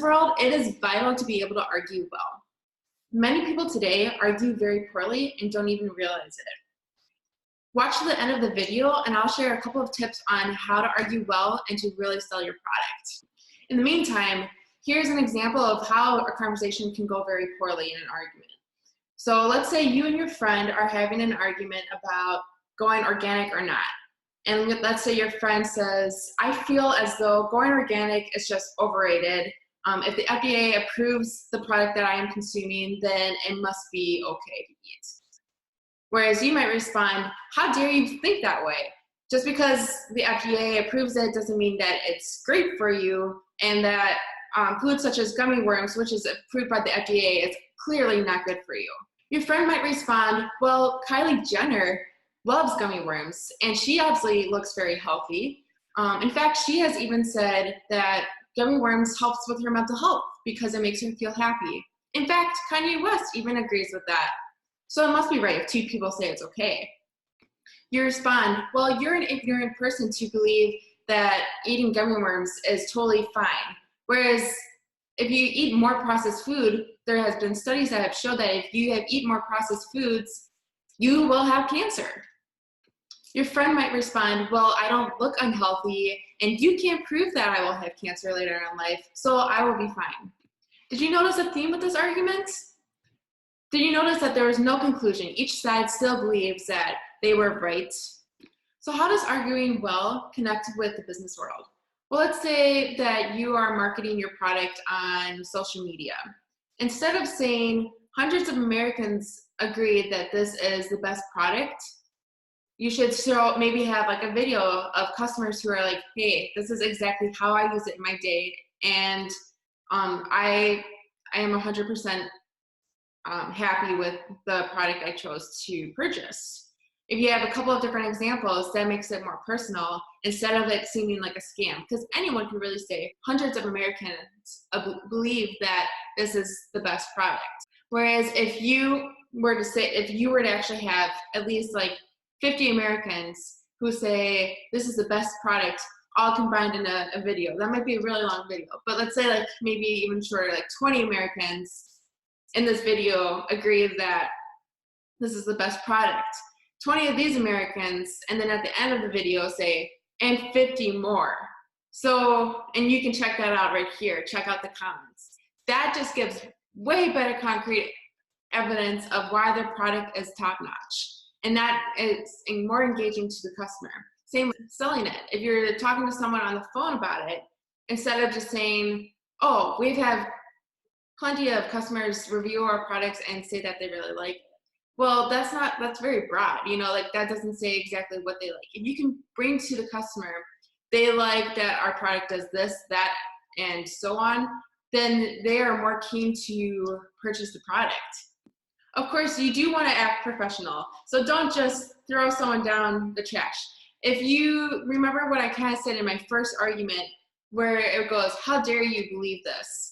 world, it is vital to be able to argue well. Many people today argue very poorly and don't even realize it. Watch to the end of the video and I'll share a couple of tips on how to argue well and to really sell your product. In the meantime, here's an example of how a conversation can go very poorly in an argument. So let's say you and your friend are having an argument about going organic or not. And let's say your friend says, I feel as though going organic is just overrated. If the FDA approves the product that I am consuming, then it must be okay to eat. Whereas you might respond, how dare you think that way? Just because the FDA approves it doesn't mean that it's great for you, and that foods such as gummy worms, which is approved by the FDA, is clearly not good for you. Your friend might respond, well, Kylie Jenner loves gummy worms, and she obviously looks very healthy. In fact, she has even said that gummy worms helps with her mental health because it makes her feel happy. In fact, Kanye West even agrees with that. So it must be right if two people say it's okay. You respond, well, you're an ignorant person to believe that eating gummy worms is totally fine. Whereas if you eat more processed food, there has been studies that have shown that if you eat more processed foods, you will have cancer. Your friend might respond, well, I don't look unhealthy, and you can't prove that I will have cancer later in life, so I will be fine. Did you notice a theme with this argument? Did you notice that there was no conclusion? Each side still believes that they were right. So how does arguing well connect with the business world? Well, let's say that you are marketing your product on social media. Instead of saying hundreds of Americans agreed that this is the best product, you should maybe have like a video of customers who are like, hey, this is exactly how I use it in my day, and I am 100% happy with the product I chose to purchase. If you have a couple of different examples, that makes it more personal instead of it seeming like a scam, because anyone can really say hundreds of Americans believe that this is the best product. Whereas if you were to actually have at least like 50 Americans who say this is the best product all combined in a video, that might be a really long video, but let's say like maybe even shorter, like 20 Americans in this video agree that this is the best product. 20 of these Americans, and then at the end of the video say, and 50 more. So, and you can check that out right here. Check out the comments. That just gives way better concrete evidence of why their product is top-notch. And that is more engaging to the customer. Same with selling it. If you're talking to someone on the phone about it, instead of just saying, oh, we've had plenty of customers review our products and say that they really like it. Well, that's very broad, you know, like that doesn't say exactly what they like. If you can bring to the customer, they like that our product does this, that, and so on, then they are more keen to purchase the product. Of course, you do want to act professional, so don't just throw someone down the trash. If you remember what I kind of said in my first argument, where it goes, how dare you believe this?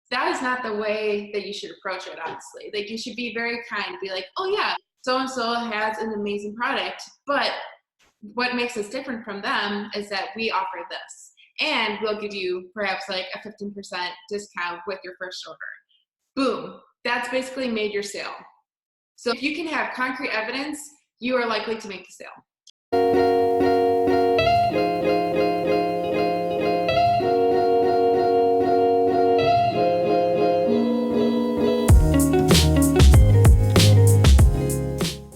That is not the way that you should approach it, honestly. Like, you should be very kind, be like, oh yeah, so-and-so has an amazing product, but what makes us different from them is that we offer this, and we'll give you perhaps like a 15% discount with your first order. Boom, that's basically made your sale. So if you can have concrete evidence, you are likely to make the sale.